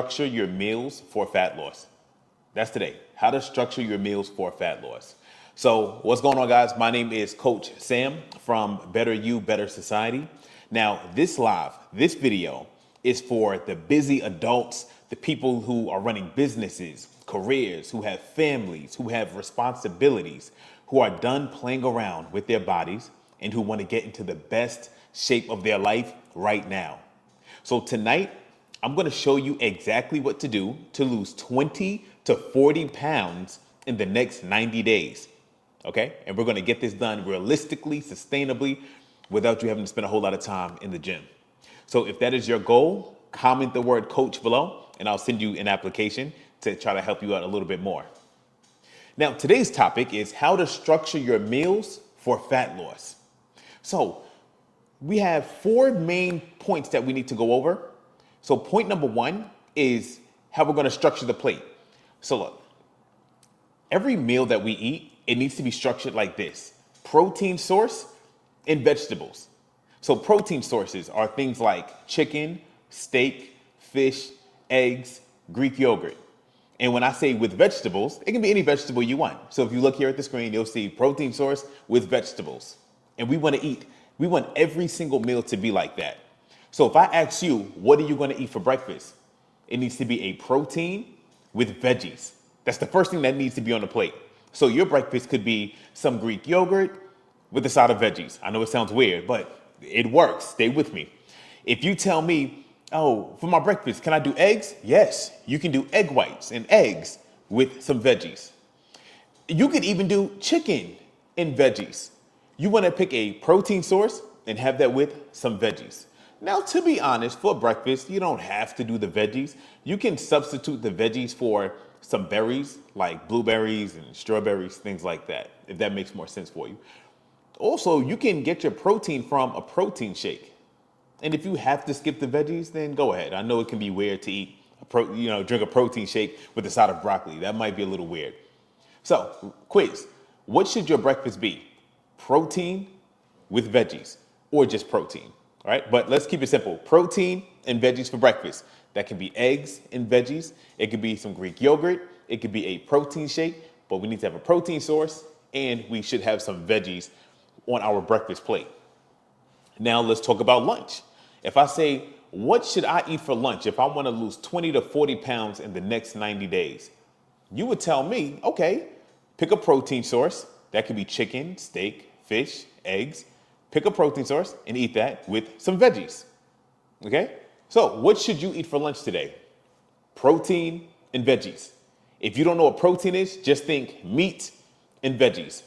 structure your meals for fat loss. That's today. How to structure your meals for fat loss. So what's going on, guys? My name is Coach Sam from Better You, Better Society. Now, this video is for the busy adults, the people who are running businesses, careers, who have families, who have responsibilities, who are done playing around with their bodies and who want to get into the best shape of their life right now. So tonight, I'm going to show you exactly what to do to lose 20 to 40 pounds in the next 90 days. Okay? And we're going to get this done realistically, sustainably, without you having to spend a whole lot of time in the gym. So if that is your goal, comment the word coach below and I'll send you an application to try to help you out a little bit more. Now, today's topic is how to structure your meals for fat loss. So we have 4 main points that we need to go over. So point number 1 is how we're going to structure the plate. So look, every meal that we eat, it needs to be structured like this: protein source and vegetables. So protein sources are things like chicken, steak, fish, eggs, Greek yogurt. And when I say with vegetables, it can be any vegetable you want. So if you look here at the screen, you'll see protein source with vegetables. And we want every single meal to be like that. So if I ask you, what are you going to eat for breakfast? It needs to be a protein with veggies. That's the first thing that needs to be on the plate. So your breakfast could be some Greek yogurt with a side of veggies. I know it sounds weird, but it works. Stay with me. If you tell me, oh, for my breakfast, can I do eggs? Yes, you can do egg whites and eggs with some veggies. You could even do chicken and veggies. You want to pick a protein source and have that with some veggies. Now, to be honest, for breakfast, you don't have to do the veggies. You can substitute the veggies for some berries like blueberries and strawberries, things like that, if that makes more sense for you. Also, you can get your protein from a protein shake. And if you have to skip the veggies, then go ahead. I know it can be weird to eat, drink a protein shake with a side of broccoli. That might be a little weird. So, quiz. What should your breakfast be? Protein with veggies or just protein? All right, but let's keep it simple. Protein and veggies for breakfast. That can be eggs and veggies. It could be some Greek yogurt. It could be a protein shake, but we need to have a protein source and we should have some veggies on our breakfast plate. Now let's talk about lunch. If I say, what should I eat for lunch if I want to lose 20 to 40 pounds in the next 90 days? You would tell me, okay, pick a protein source. That could be chicken, steak, fish, eggs. Pick a protein source and eat that with some veggies. Okay? So what should you eat for lunch today? Protein and veggies. If you don't know what protein is, just think meat and veggies.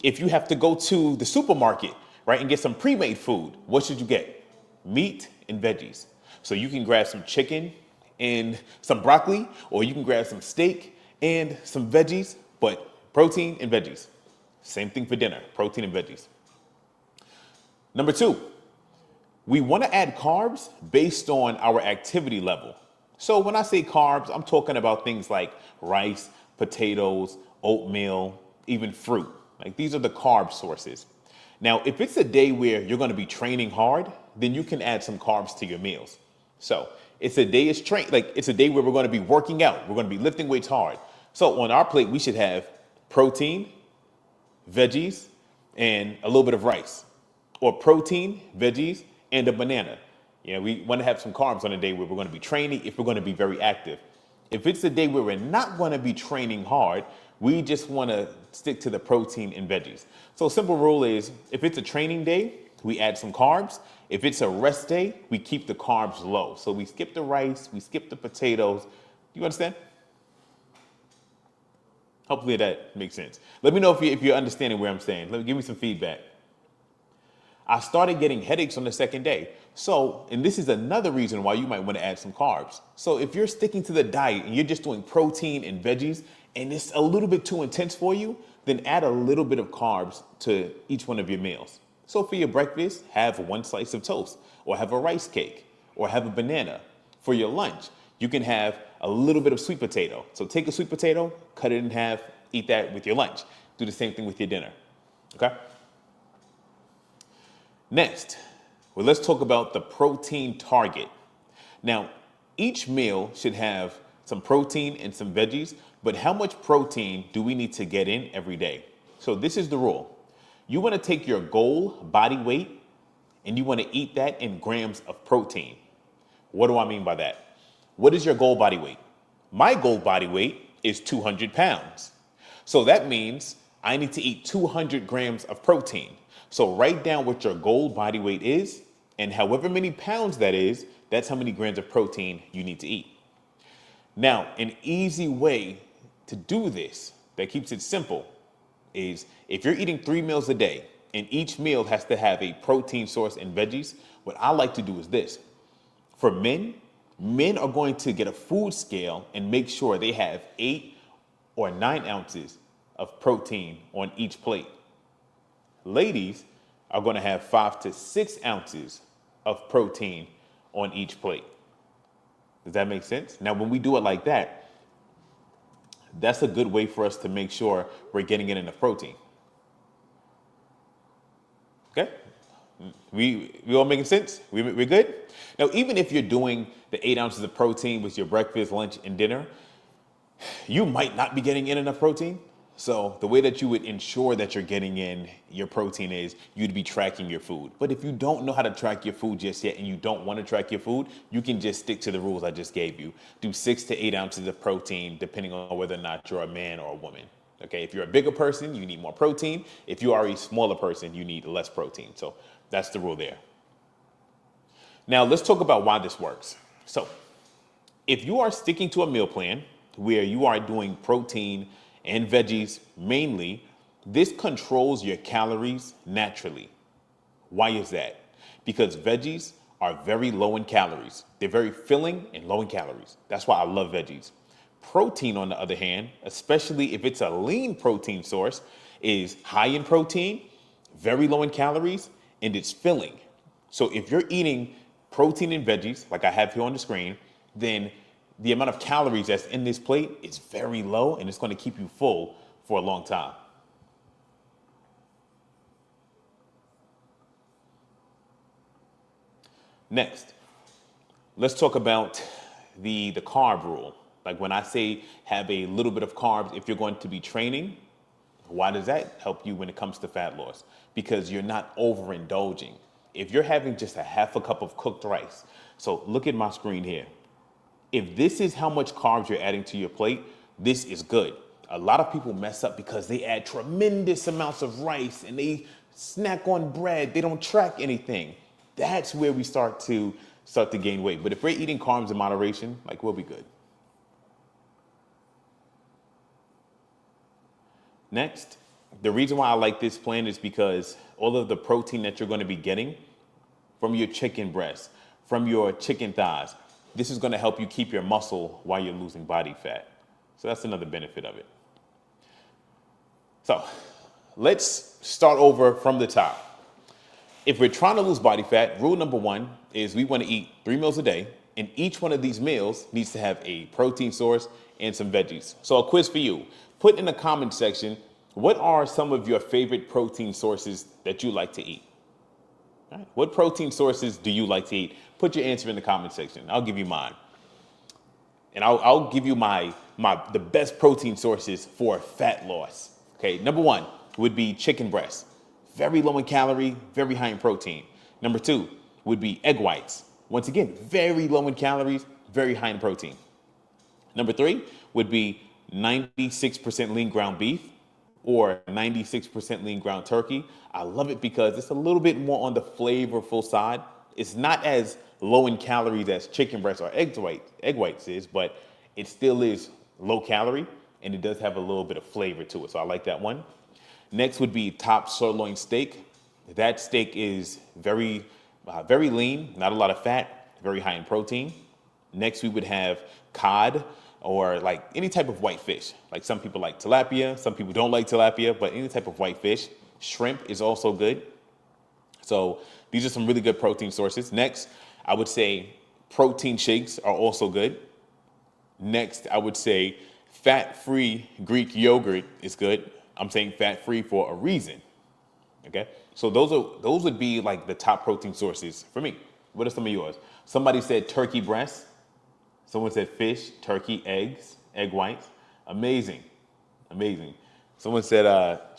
If you have to go to the supermarket, right, and get some pre-made food, what should you get? Meat and veggies. So you can grab some chicken and some broccoli, or you can grab some steak and some veggies, but protein and veggies. Same thing for dinner, protein and veggies. Number 2, we want to add carbs based on our activity level. So when I say carbs, I'm talking about things like rice, potatoes, oatmeal, even fruit. Like these are the carb sources. Now, if it's a day where you're going to be training hard, then you can add some carbs to your meals. So it's a day it's a day where we're going to be working out. We're going to be lifting weights hard. So on our plate, we should have protein, veggies, and a little bit of rice. Or protein, veggies, and a banana. We want to have some carbs on a day where we're going to be training, if we're going to be very active. If it's a day where we're not going to be training hard, we just want to stick to the protein and veggies. So a simple rule is, if it's a training day, we add some carbs. If it's a rest day, we keep the carbs low. So we skip the rice, we skip the potatoes. Do you understand? Hopefully that makes sense. Let me know if you're understanding where I'm saying. Give me some feedback. I started getting headaches on the second day. So, and this is another reason why you might want to add some carbs. So if you're sticking to the diet and you're just doing protein and veggies and it's a little bit too intense for you, then add a little bit of carbs to each one of your meals. So for your breakfast, have 1 slice of toast or have a rice cake or have a banana. For your lunch, you can have a little bit of sweet potato. So take a sweet potato, cut it in half, eat that with your lunch. Do the same thing with your dinner. Okay? Next, well, let's talk about the protein target. Now, each meal should have some protein and some veggies, but how much protein do we need to get in every day? So this is the rule. You want to take your goal body weight and you want to eat that in grams of protein. What do I mean by that? What is your goal body weight? My goal body weight is 200 pounds. So that means I need to eat 200 grams of protein. So write down what your goal body weight is, and however many pounds that is, that's how many grams of protein you need to eat. Now, an easy way to do this that keeps it simple is if you're eating 3 meals a day and each meal has to have a protein source and veggies, what I like to do is this. For men are going to get a food scale and make sure they have 8 or 9 ounces of protein on each plate. Ladies are going to have 5 to 6 ounces of protein on each plate. Does that make sense? Now, when we do it like that, that's a good way for us to make sure we're getting in enough protein. Okay? We all making sense? We're good? Now, even if you're doing the 8 ounces of protein with your breakfast, lunch, and dinner, you might not be getting in enough protein. So the way that you would ensure that you're getting in your protein is you'd be tracking your food. But if you don't know how to track your food just yet and you don't want to track your food, you can just stick to the rules I just gave you. Do 6 to 8 ounces of protein, depending on whether or not you're a man or a woman. Okay, if you're a bigger person, you need more protein. If you are a smaller person, you need less protein. So that's the rule there. Now let's talk about why this works. So if you are sticking to a meal plan where you are doing protein and veggies mainly, this controls your calories naturally. Why is that? Because veggies are very low in calories. They're very filling and low in calories. That's why I love veggies. Protein, on the other hand, especially if it's a lean protein source, is high in protein, very low in calories, and it's filling. So if you're eating protein and veggies, like I have here on the screen, then the amount of calories that's in this plate is very low, and it's going to keep you full for a long time. Next, let's talk about the carb rule. Like when I say have a little bit of carbs if you're going to be training, why does that help you when it comes to fat loss? Because you're not overindulging. If you're having just a half a cup of cooked rice, so look at my screen here. If this is how much carbs you're adding to your plate, this is good. A lot of people mess up because they add tremendous amounts of rice and they snack on bread. They don't track anything. That's where we start to gain weight. But if we're eating carbs in moderation, like we'll be good. Next, the reason why I like this plan is because all of the protein that you're going to be getting from your chicken breast, from your chicken thighs, this is going to help you keep your muscle while you're losing body fat. So that's another benefit of it. So let's start over from the top. If we're trying to lose body fat, rule number 1 is we want to eat 3 meals a day, and each one of these meals needs to have a protein source and some veggies. So a quiz for you. Put in the comment section, what are some of your favorite protein sources that you like to eat? All right. What protein sources do you like to eat? Put your answer in the comment section. I'll give you mine. And I'll give you the best protein sources for fat loss. Okay, number 1 would be chicken breast. Very low in calorie, very high in protein. Number 2 would be egg whites. Once again, very low in calories, very high in protein. Number 3 would be 96% lean ground beef or 96% lean ground turkey. I love it because it's a little bit more on the flavorful side. It's not as low in calories as chicken breast or egg whites is, but it still is low calorie and it does have a little bit of flavor to it. So I like that one. Next would be top sirloin steak. That steak is very lean, not a lot of fat, very high in protein. Next, we would have cod or like any type of white fish. Like some people like tilapia, some people don't like tilapia, but any type of white fish. Shrimp is also good. So these are some really good protein sources. Next, I would say protein shakes are also good. Next, I would say fat-free Greek yogurt is good. I'm saying fat-free for a reason. Okay, so those would be like the top protein sources for me. What are some of yours? Somebody said turkey breast. Someone said fish, turkey, eggs, egg whites. Amazing. Amazing. Someone said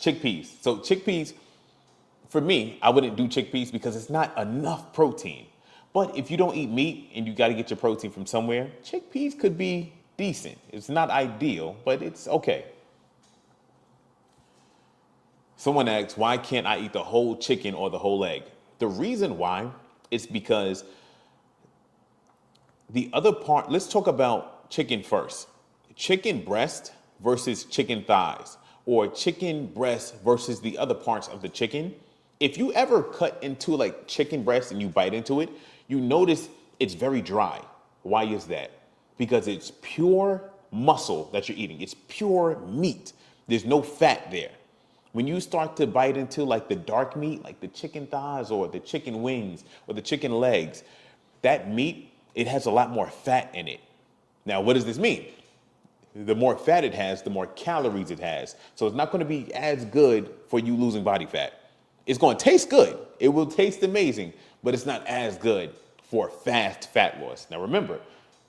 chickpeas. So chickpeas, for me, I wouldn't do chickpeas because it's not enough protein. But if you don't eat meat and you got to get your protein from somewhere, chickpeas could be decent. It's not ideal, but it's okay. Someone asks, why can't I eat the whole chicken or the whole egg? The reason why is because the other part, let's talk about chicken first. Chicken breast versus chicken thighs, or chicken breast versus the other parts of the chicken. If you ever cut into like chicken breast and you bite into it, you notice it's very dry. Why is that? Because it's pure muscle that you're eating. It's pure meat. There's no fat there. When you start to bite into like the dark meat, like the chicken thighs or the chicken wings or the chicken legs, that meat, it has a lot more fat in it. Now, what does this mean? The more fat it has, the more calories it has. So it's not going to be as good for you losing body fat. It's going to taste good. It will taste amazing, but it's not as good for fast fat loss. Now, remember,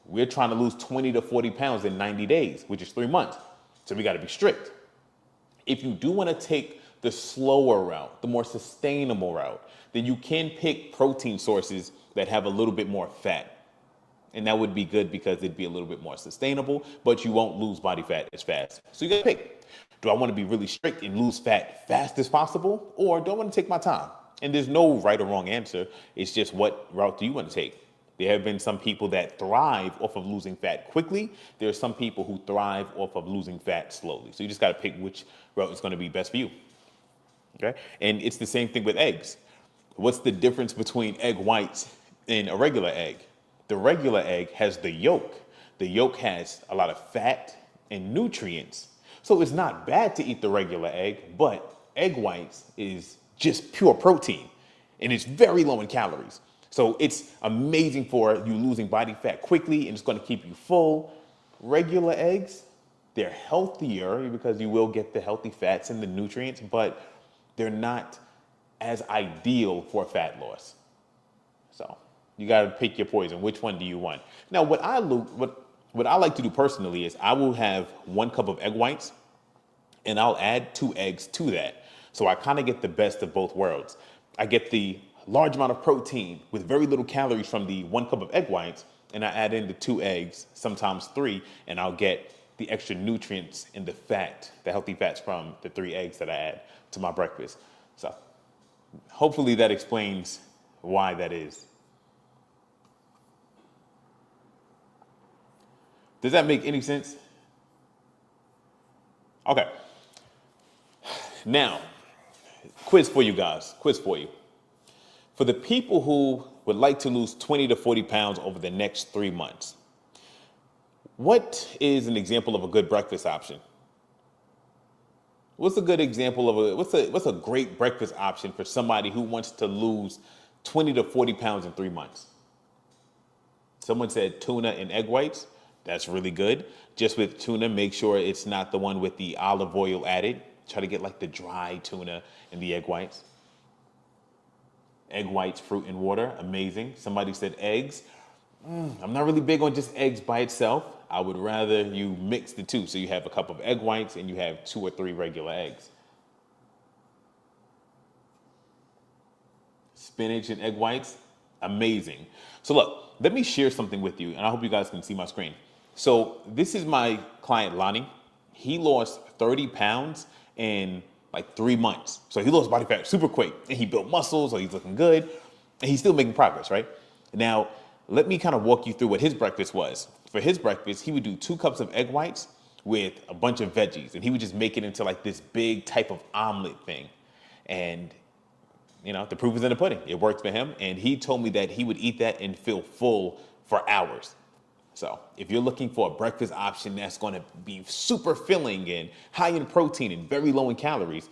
we're trying to lose 20 to 40 pounds in 90 days, which is 3 months. So we got to be strict. If you do want to take the slower route, the more sustainable route, then you can pick protein sources that have a little bit more fat. And that would be good because it'd be a little bit more sustainable, but you won't lose body fat as fast. So you got to pick. Do I want to be really strict and lose fat fast as possible? Or do I want to take my time? And there's no right or wrong answer. It's just what route do you want to take? There have been some people that thrive off of losing fat quickly. There are some people who thrive off of losing fat slowly. So you just got to pick which route is going to be best for you. Okay? And it's the same thing with eggs. What's the difference between egg whites and a regular egg? The regular egg has the yolk. The yolk has a lot of fat and nutrients. So it's not bad to eat the regular egg, but egg whites is just pure protein and it's very low in calories. So it's amazing for you losing body fat quickly and it's going to keep you full. Regular eggs, they're healthier because you will get the healthy fats and the nutrients, but they're not as ideal for fat loss. So you got to pick your poison. Which one do you want? Now, what I like to do personally is I will have 1 cup of egg whites and I'll add 2 eggs to that. So I kind of get the best of both worlds. I get the large amount of protein with very little calories from the 1 cup of egg whites, and I add in the 2 eggs, sometimes 3, and I'll get the extra nutrients and the fat, the healthy fats from the 3 eggs that I add to my breakfast. So hopefully that explains why that is. Does that make any sense? Okay. Now, quiz for you guys. Quiz for you. For the people who would like to lose 20 to 40 pounds over the next 3 months, what is an example of a good breakfast option? What's a good example of what's a great breakfast option for somebody who wants to lose 20 to 40 pounds in 3 months? Someone said tuna and egg whites. That's really good. Just with tuna, make sure it's not the one with the olive oil added. Try to get like the dry tuna and the egg whites. Egg whites, fruit, and water. Amazing. Somebody said eggs. I'm not really big on just eggs by itself. I would rather you mix the two. So you have a cup of egg whites and you have 2 or 3 regular eggs. Spinach and egg whites. Amazing. So look, let me share something with you, and I hope you guys can see my screen. So this is my client, Lonnie. He lost 30 pounds in like 3 months. So he lost body fat super quick and he built muscle, so he's looking good and he's still making progress, right? Now, let me kind of walk you through what his breakfast was. For his breakfast, he would do 2 cups of egg whites with a bunch of veggies and he would just make it into like this big type of omelet thing. And you know, the proof is in the pudding. It worked for him. And he told me that he would eat that and feel full for hours. So if you're looking for a breakfast option that's going to be super filling and high in protein and very low in calories,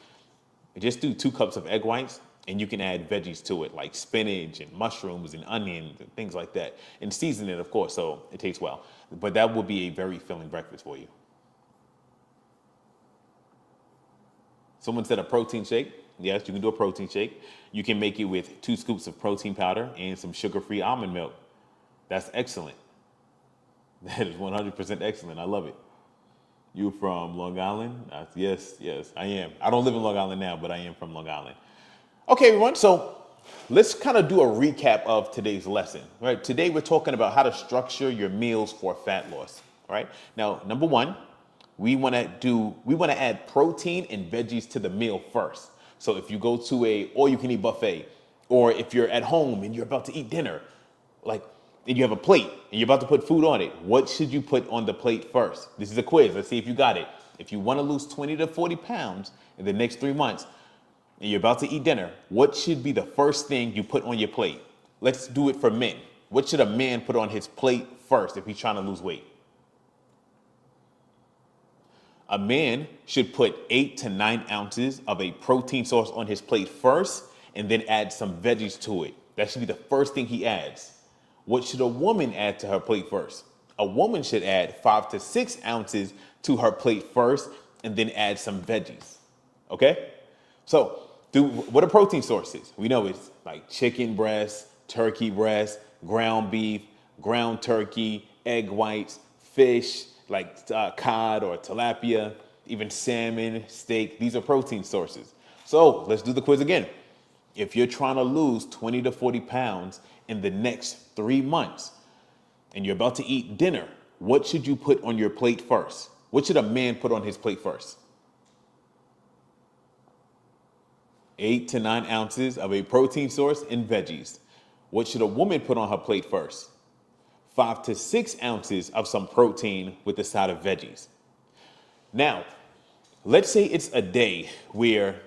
just do 2 cups of egg whites and you can add veggies to it like spinach and mushrooms and onions and things like that. And season it, of course, so it tastes well. But that will be a very filling breakfast for you. Someone said a protein shake. Yes, you can do a protein shake. You can make it with 2 scoops of protein powder and some sugar-free almond milk. That's excellent. That is 100% excellent. I love it. You from Long Island? Yes, yes, I am. I don't live in Long Island now, but I am from Long Island. Okay, everyone. So let's kind of do a recap of today's lesson. Right. Today we're talking about how to structure your meals for fat loss. All right. Now, number one, we want to add protein and veggies to the meal first. So if you go to a all-you-can-eat buffet, or if you're at home and you're about to eat dinner, like, and you have a plate and you're about to put food on it, what should you put on the plate first? This is a quiz. Let's see if you got it. If you want to lose 20 to 40 pounds in the next 3 months and you're about to eat dinner, what should be the first thing you put on your plate? Let's do it for men. What should a man put on his plate first if he's trying to lose weight? A man should put 8 to 9 ounces of a protein source on his plate first and then add some veggies to it. That should be the first thing he adds. What should a woman add to her plate first? A woman should add 5 to 6 ounces to her plate first and then add some veggies. Okay? So, what are protein sources? We know it's like chicken breast, turkey breast, ground beef, ground turkey, egg whites, fish, like cod or tilapia, even salmon, steak. These are protein sources. So let's do the quiz again. If you're trying to lose 20 to 40 pounds in the next 3 months and you're about to eat dinner, what should you put on your plate first? What should a man put on his plate first? 8 to 9 ounces of a protein source and veggies. What should a woman put on her plate first? 5 to 6 ounces of some protein with a side of veggies. Now, let's say it's a day where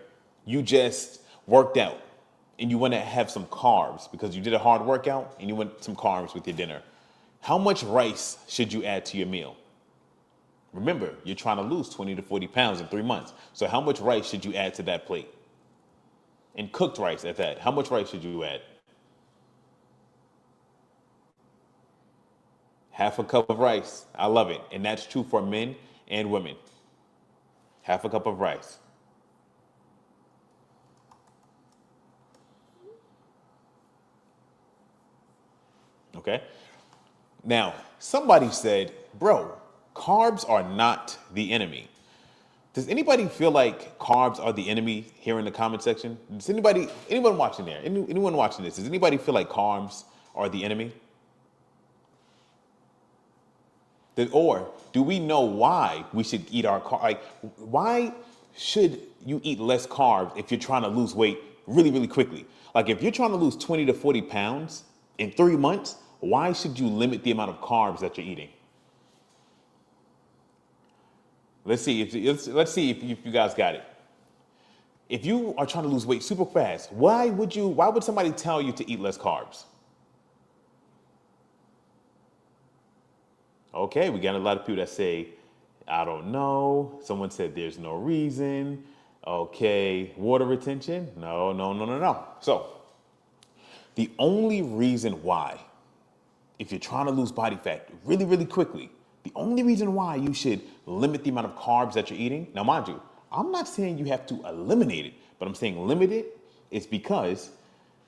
you just worked out and you want to have some carbs because you did a hard workout and you want some carbs with your dinner. How much rice should you add to your meal? Remember, you're trying to lose 20 to 40 pounds in 3 months. So how much rice should you add to that plate? And cooked rice at that. How much rice should you add? Half a cup of rice. I love it. And that's true for men and women. Half a cup of rice. Okay? Now, somebody said, bro, carbs are not the enemy. Does anybody feel like carbs are the enemy here in the comment section? Does anyone watching there, anyone watching this, does anybody feel like carbs are the enemy? Or do we know why we should eat our carbs? Like, why should you eat less carbs if you're trying to lose weight really, really quickly? Like, if you're trying to lose 20 to 40 pounds in 3 months, why should you limit the amount of carbs that you're eating? Let's see if you guys got it. If you are trying to lose weight super fast, why would somebody tell you to eat less carbs? Okay, we got a lot of people that say, I don't know. Someone said there's no reason. Okay, water retention? No. So, the only reason why, if you're trying to lose body fat really, really quickly, the only reason why you should limit the amount of carbs that you're eating, now mind you, I'm not saying you have to eliminate it, but I'm saying limit it is because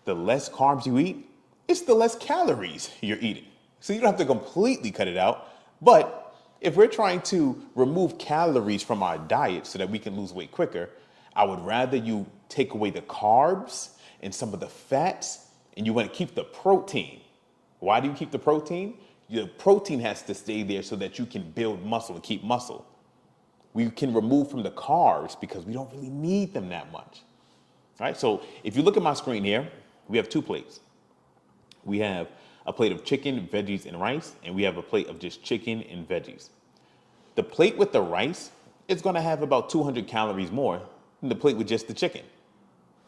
the less carbs you eat, it's the less calories you're eating. So you don't have to completely cut it out. But if we're trying to remove calories from our diet so that we can lose weight quicker, I would rather you take away the carbs and some of the fats, and you want to keep the protein. Why do you keep the protein? The protein has to stay there so that you can build muscle and keep muscle. We can remove from the carbs because we don't really need them that much. All right, so if you look at my screen here, we have 2 plates. We have a plate of chicken, veggies, and rice, and we have a plate of just chicken and veggies. The plate with the rice is going to have about 200 calories more than the plate with just the chicken.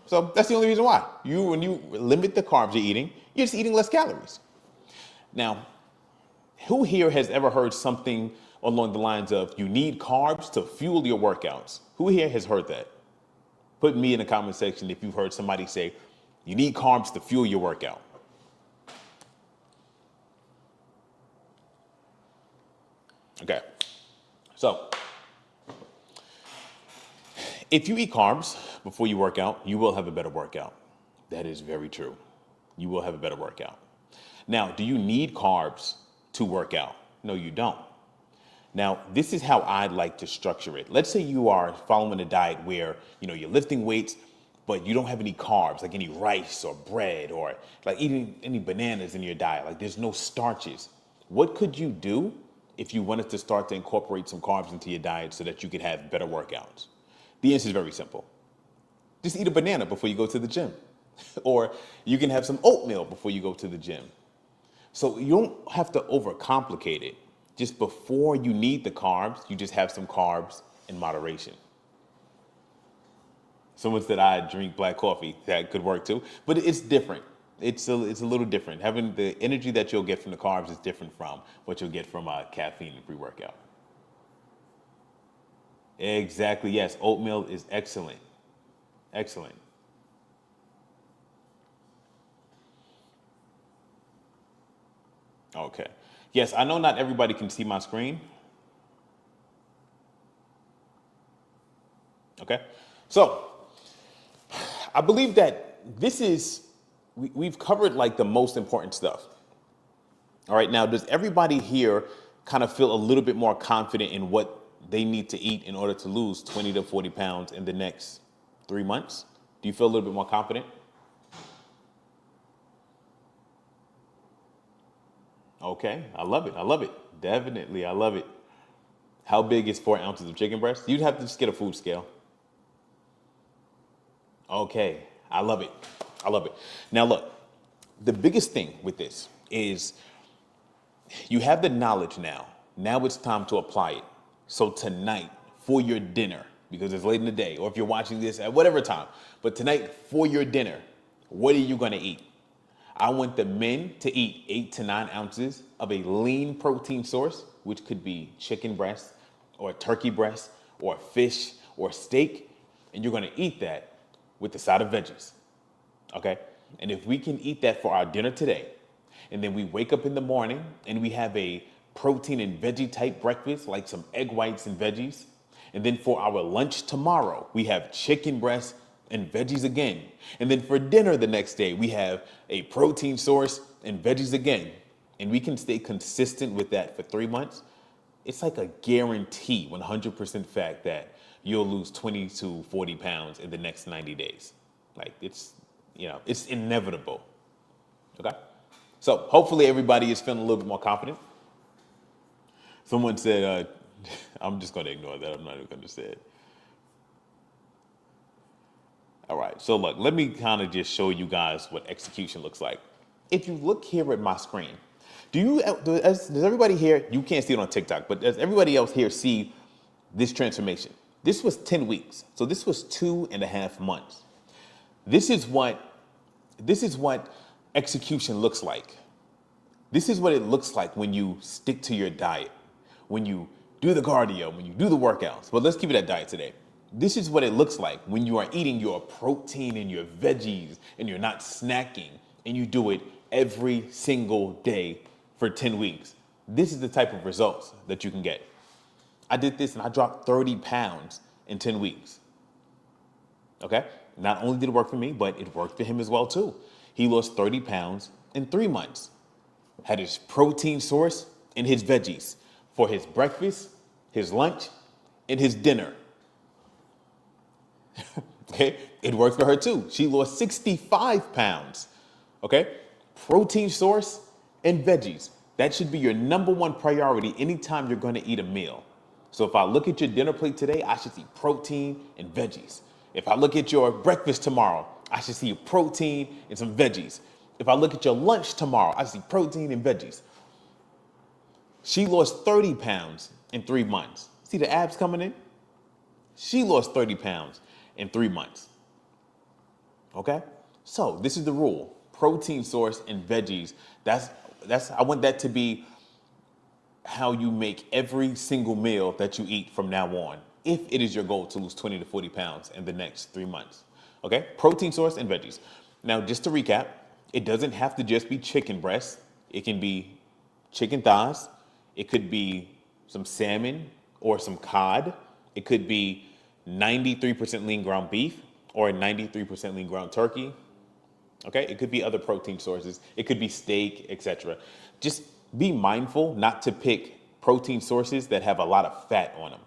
So that's the only reason why. When you limit the carbs you're eating, you're just eating less calories. Now, who here has ever heard something along the lines of you need carbs to fuel your workouts? Who here has heard that? Put me in the comment section if you've heard somebody say you need carbs to fuel your workout. Okay, so if you eat carbs before you work out, you will have a better workout. That is very true. You will have a better workout. Now, do you need carbs to work out? No, you don't. Now, this is how I'd like to structure it. Let's say you are following a diet where, you're lifting weights, but you don't have any carbs, like any rice or bread or like eating any bananas in your diet. Like there's no starches. What could you do if you wanted to start to incorporate some carbs into your diet so that you could have better workouts? The answer is very simple. Just eat a banana before you go to the gym. Or you can have some oatmeal before you go to the gym. So you don't have to overcomplicate it. Just before you need the carbs, you just have some carbs in moderation. Someone said I drink black coffee. That could work too, but it's different. It's a little different. Having the energy that you'll get from the carbs is different from what you'll get from caffeine and pre-workout. Exactly, yes. Oatmeal is excellent. Excellent. Okay. Yes, I know not everybody can see my screen. Okay. So I believe that we've covered like the most important stuff. All right. Now, does everybody here kind of feel a little bit more confident in what they need to eat in order to lose 20 to 40 pounds in the next 3 months? Do you feel a little bit more confident? Okay. I love it. I love it. Definitely. I love it. How big is 4 ounces of chicken breast? You'd have to just get a food scale. Okay. I love it. I love it. Now, look, the biggest thing with this is you have the knowledge now. Now it's time to apply it. So tonight for your dinner, because it's late in the day, or if you're watching this at whatever time, but tonight for your dinner, what are you going to eat? I want the men to eat 8 to 9 ounces of a lean protein source, which could be chicken breast or turkey breast or fish or steak. And you're going to eat that with the side of veggies. Okay. And if we can eat that for our dinner today, and then we wake up in the morning and we have a protein and veggie type breakfast, like some egg whites and veggies. And then for our lunch tomorrow, we have chicken breast and veggies again. And then for dinner the next day, we have a protein source and veggies again. And we can stay consistent with that for 3 months. It's like a guarantee, 100% fact that you'll lose 20 to 40 pounds in the next 90 days. Like it's inevitable. Okay. So hopefully everybody is feeling a little bit more confident. Someone said, I'm just going to ignore that. I'm not even going to say it. All right. So look, let me kind of just show you guys what execution looks like. If you look here at my screen, does everybody here, you can't see it on TikTok, but does everybody else here see this transformation? This was 10 weeks. So this was 2.5 months. This is what execution looks like. This is what it looks like when you stick to your diet, when you do the cardio, when you do the workouts. But let's keep it at diet today. This is what it looks like when you are eating your protein and your veggies and you're not snacking and you do it every single day for 10 weeks. This is the type of results that you can get. I did this and I dropped 30 pounds in 10 weeks. Okay? Not only did it work for me, but it worked for him as well too. He lost 30 pounds in 3 months. Had his protein source and his veggies for his breakfast, his lunch, and his dinner. Okay? It worked for her too. She lost 65 pounds. Okay? Protein source and veggies. That should be your number one priority anytime you're going to eat a meal. So if I look at your dinner plate today, I should see protein and veggies. If I look at your breakfast tomorrow, I should see protein and some veggies. If I look at your lunch tomorrow, I see protein and veggies. She lost 30 pounds in 3 months. See the abs coming in? She lost 30 pounds in 3 months. Okay? So this is the rule. Protein source and veggies. I want that to be how you make every single meal that you eat from now on, if it is your goal to lose 20 to 40 pounds in the next 3 months. Okay? Protein source and veggies. Now, just to recap, it doesn't have to just be chicken breast. It can be chicken thighs. It could be some salmon or some cod. It could be 93% lean ground beef or 93% lean ground turkey. Okay? It could be other protein sources. It could be steak, etc. Just be mindful not to pick protein sources that have a lot of fat on them.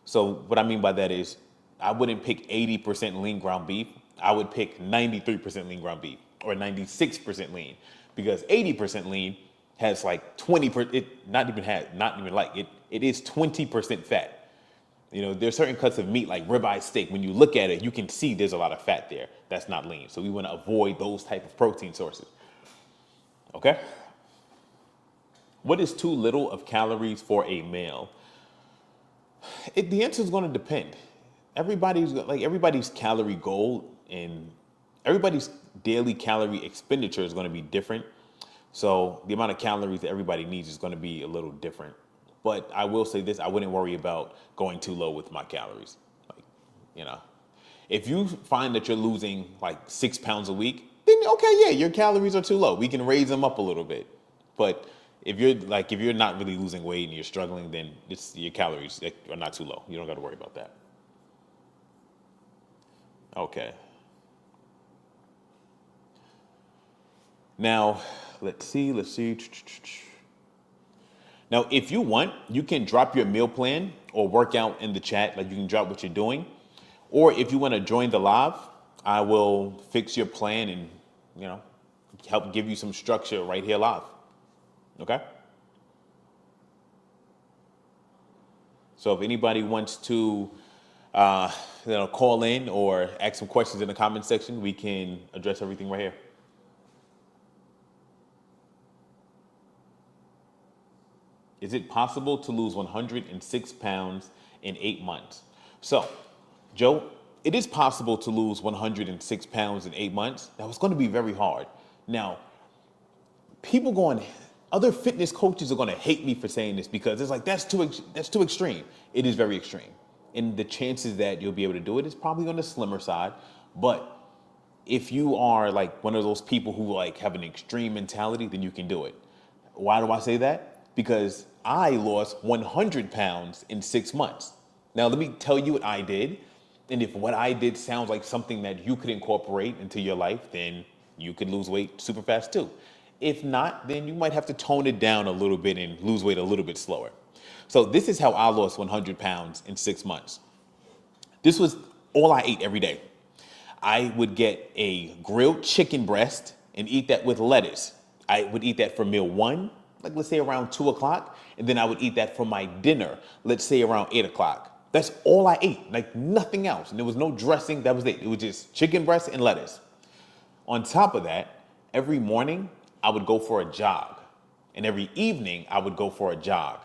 So what I mean by that is I wouldn't pick 80% lean ground beef. I would pick 93% lean ground beef or 96% lean, because 80% lean has like 20%, it is 20% fat. You know, there's certain cuts of meat like ribeye steak. When you look at it, you can see there's a lot of fat there. That's not lean. So we want to avoid those type of protein sources. Okay. What is too little of calories for a meal? The answer is going to depend. Everybody's calorie goal and everybody's daily calorie expenditure is going to be different. So the amount of calories that everybody needs is going to be a little different. But I will say this, I wouldn't worry about going too low with my calories. Like, you know, if you find that you're losing like 6 pounds a week, then okay, yeah, your calories are too low. We can raise them up a little bit. But if you're not really losing weight and you're struggling, then your calories are not too low. You don't got to worry about that. Okay. Now, let's see. Now, if you want, you can drop your meal plan or workout in the chat. Like, you can drop what you're doing. Or if you want to join the live, I will fix your plan and, you know, help give you some structure right here live. Okay? So if anybody wants to, call in or ask some questions in the comment section, we can address everything right here. Is it possible to lose 106 pounds in 8 months? So, Joe, it is possible to lose 106 pounds in 8 months. Now, it's going to be very hard. Now, other fitness coaches are going to hate me for saying this because it's like, that's too extreme. It is very extreme. And the chances that you'll be able to do it is probably on the slimmer side. But if you are like one of those people who like have an extreme mentality, then you can do it. Why do I say that? Because I lost 100 pounds in 6 months. Now, let me tell you what I did. And if what I did sounds like something that you could incorporate into your life, then you could lose weight super fast too. If not, then you might have to tone it down a little bit and lose weight a little bit slower. So this is how I lost 100 pounds in 6 months. This was all I ate every day. I would get a grilled chicken breast and eat that with lettuce. I would eat that for meal one, like let's say around 2 o'clock, and then I would eat that for my dinner, let's say around 8 o'clock. That's all I ate, like nothing else. And there was no dressing, that was it. It was just chicken breast and lettuce. On top of that, every morning I would go for a jog, and every evening I would go for a jog.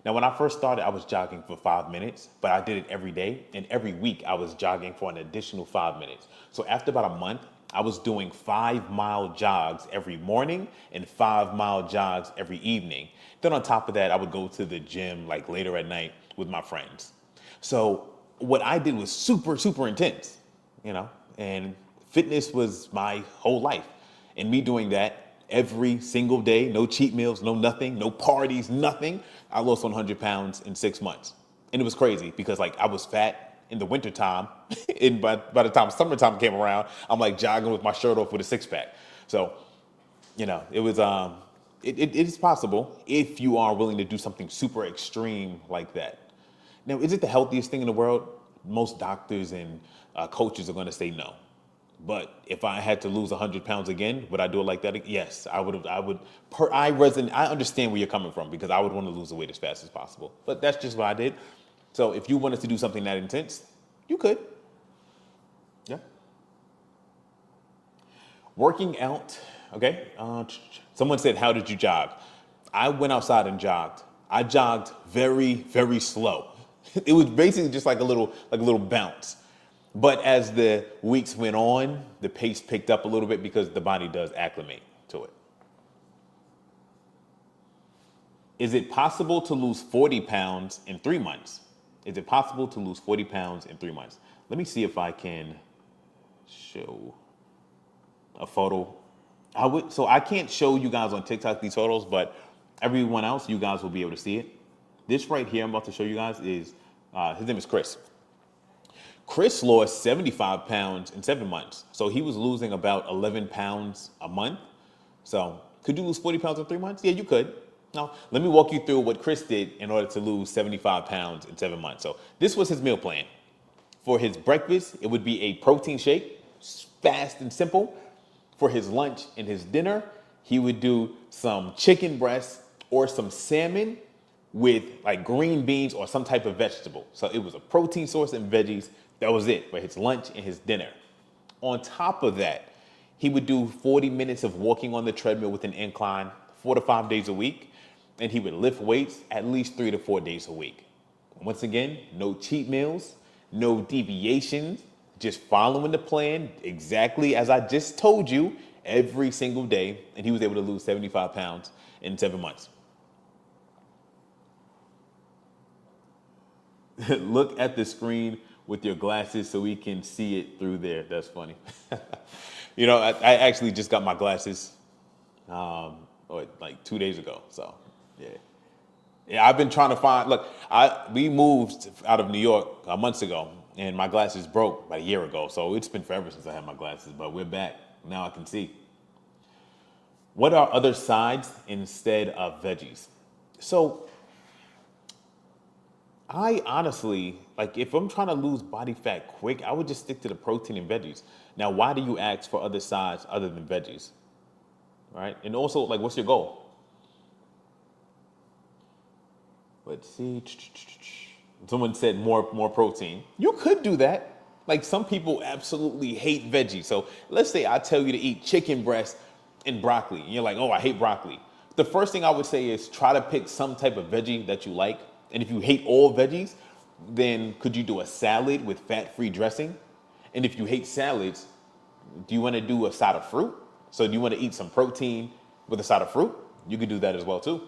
Now, when I first started, I was jogging for 5 minutes, but I did it every day, and every week I was jogging for an additional 5 minutes. So after about a month, I was doing 5-mile jogs every morning and 5-mile jogs every evening. Then on top of that, I would go to the gym like later at night with my friends. So what I did was super, super intense, you know, and fitness was my whole life. And me doing that every single day, no cheat meals, no nothing, no parties, nothing. I lost 100 pounds in 6 months. And it was crazy because like I was fat in the wintertime, and by the time summertime came around, I'm like jogging with my shirt off with a 6-pack. So, you know, it was, it is possible if you are willing to do something super extreme like that. Now, is it the healthiest thing in the world? Most doctors and coaches are going to say no. But if I had to lose 100 pounds again, would I do it like that? Yes, I would. I understand where you're coming from because I would want to lose the weight as fast as possible. But that's just what I did. So if you wanted to do something that intense, you could. Yeah. Working out. Okay. Someone said, "How did you jog?" I went outside and jogged. I jogged very, very slow. It was basically just like a little bounce. But as the weeks went on, the pace picked up a little bit because the body does acclimate to it. Is it possible to lose 40 pounds in 3 months? Is it possible to lose 40 pounds in 3 months? Let me see if I can show a photo. So I can't show you guys on TikTok these photos, but everyone else, you guys will be able to see it. This right here I'm about to show you guys is, his name is Chris. Chris lost 75 pounds in 7 months. So he was losing about 11 pounds a month. So could you lose 40 pounds in 3 months? Yeah, you could. Now, let me walk you through what Chris did in order to lose 75 pounds in 7 months. So this was his meal plan. For his breakfast, it would be a protein shake, fast and simple. For his lunch and his dinner, he would do some chicken breast or some salmon with like green beans or some type of vegetable. So it was a protein source and veggies. That was it for his lunch and his dinner. On top of that, he would do 40 minutes of walking on the treadmill with an incline 4 to 5 days a week. And he would lift weights at least 3 to 4 days a week. Once again, no cheat meals, no deviations, just following the plan exactly as I just told you every single day. And he was able to lose 75 pounds in 7 months. Look at the screen with your glasses so we can see it through there. That's funny. I actually just got my glasses like 2 days ago. So, yeah, I've been trying to find. Look, we moved out of New York months ago, and my glasses broke about a year ago. So it's been forever since I had my glasses, but we're back. Now I can see. What are other sides instead of veggies? So I honestly, like if I'm trying to lose body fat quick, I would just stick to the protein and veggies. Now, why do you ask for other sides other than veggies? Right? And also, like, what's your goal? Let's see. Someone said more protein. You could do that. Like some people absolutely hate veggies. So let's say I tell you to eat chicken breast and broccoli. And you're like, oh, I hate broccoli. The first thing I would say is try to pick some type of veggie that you like. And if you hate all veggies, then could you do a salad with fat-free dressing? And if you hate salads, do you want to do a side of fruit? So do you want to eat some protein with a side of fruit? You could do that as well too.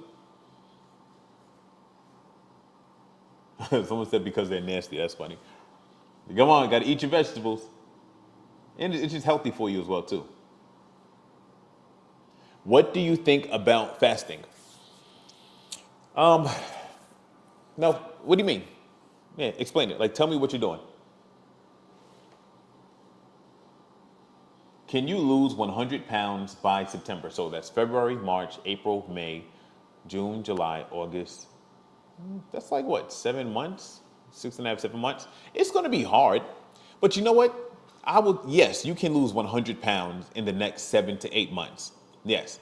Someone said because they're nasty. That's funny. Come on, got to eat your vegetables. And it's just healthy for you as well too. What do you think about fasting? No, what do you mean? Yeah, explain it. Like, tell me what you're doing. Can you lose 100 pounds by September? So that's February, March, April, May, June, July, August. That's like what, 7 months? 6.5, 7 months? It's going to be hard. But you know what? Yes, you can lose 100 pounds in the next 7 to 8 months. Yes.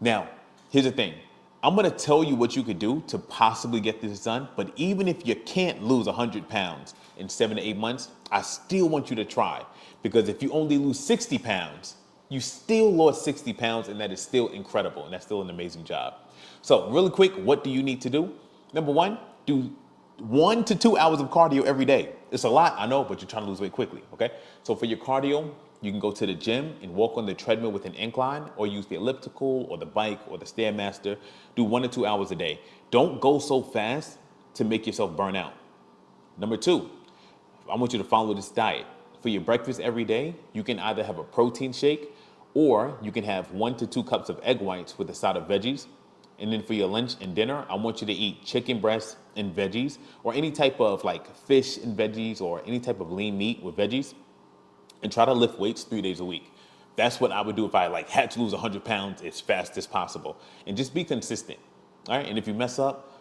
Now, here's the thing. I'm going to tell you what you could do to possibly get this done. But even if you can't lose 100 pounds in 7 to 8 months, I still want you to try. Because if you only lose 60 pounds, you still lost 60 pounds, and that is still incredible. And that's still an amazing job. So really quick, what do you need to do? Number one, do 1 to 2 hours of cardio every day. It's a lot, I know, but you're trying to lose weight quickly, okay? So for your cardio, you can go to the gym and walk on the treadmill with an incline, or use the elliptical or the bike or the Stairmaster. Do 1 to 2 hours a day. Don't go so fast to make yourself burn out. Number two, I want you to follow this diet. For your breakfast every day, you can either have a protein shake, or you can have 1 to 2 cups of egg whites with a side of veggies. And then for your lunch and dinner, I want you to eat chicken breast and veggies, or any type of like fish and veggies, or any type of lean meat with veggies, and try to lift weights 3 days a week. That's what I would do if I like had to lose 100 pounds as fast as possible, and just be consistent. All right. And if you mess up,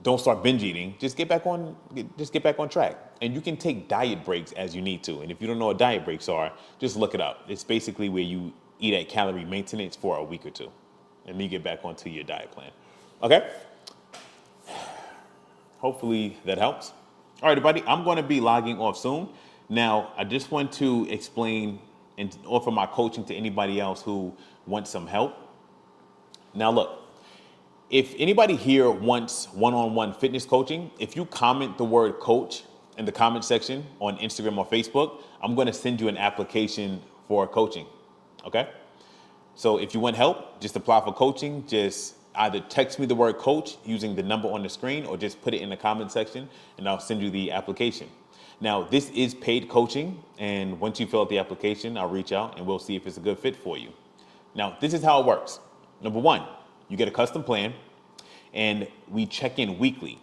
don't start binge eating. Just get back on track. And you can take diet breaks as you need to. And if you don't know what diet breaks are, just look it up. It's basically where you eat at calorie maintenance for a week or two, and then you get back onto your diet plan. Okay? Hopefully that helps. All right, everybody, I'm going to be logging off soon. Now, I just want to explain and offer my coaching to anybody else who wants some help. Now, look, if anybody here wants one-on-one fitness coaching, if you comment the word coach in the comment section on Instagram or Facebook, I'm going to send you an application for coaching. Okay? So if you want help, just apply for coaching. Just either text me the word coach using the number on the screen, or just put it in the comment section and I'll send you the application. Now, this is paid coaching, and once you fill out the application, I'll reach out and we'll see if it's a good fit for you. Now, this is how it works. Number one, you get a custom plan, and we check in weekly.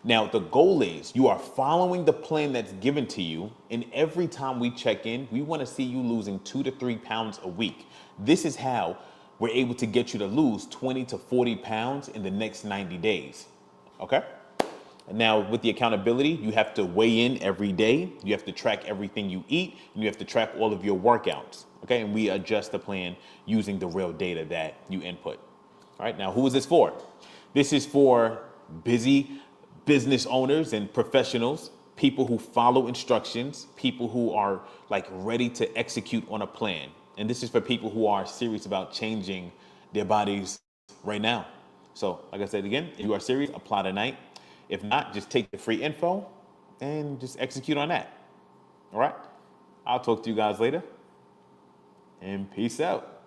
Now, the goal is you are following the plan that's given to you, and every time we check in, we want to see you losing 2 to 3 pounds a week. This is how we're able to get you to lose 20 to 40 pounds in the next 90 days. Okay? Now, with the accountability, you have to weigh in every day. You have to track everything you eat, and you have to track all of your workouts. Okay? And we adjust the plan using the real data that you input. All right? Now, who is this for? This is for busy business owners and professionals, people who follow instructions, people who are like ready to execute on a plan. And this is for people who are serious about changing their bodies right now. So, like I said again, if you are serious, apply tonight. If not, just take the free info and just execute on that. All right? I'll talk to you guys later, and peace out.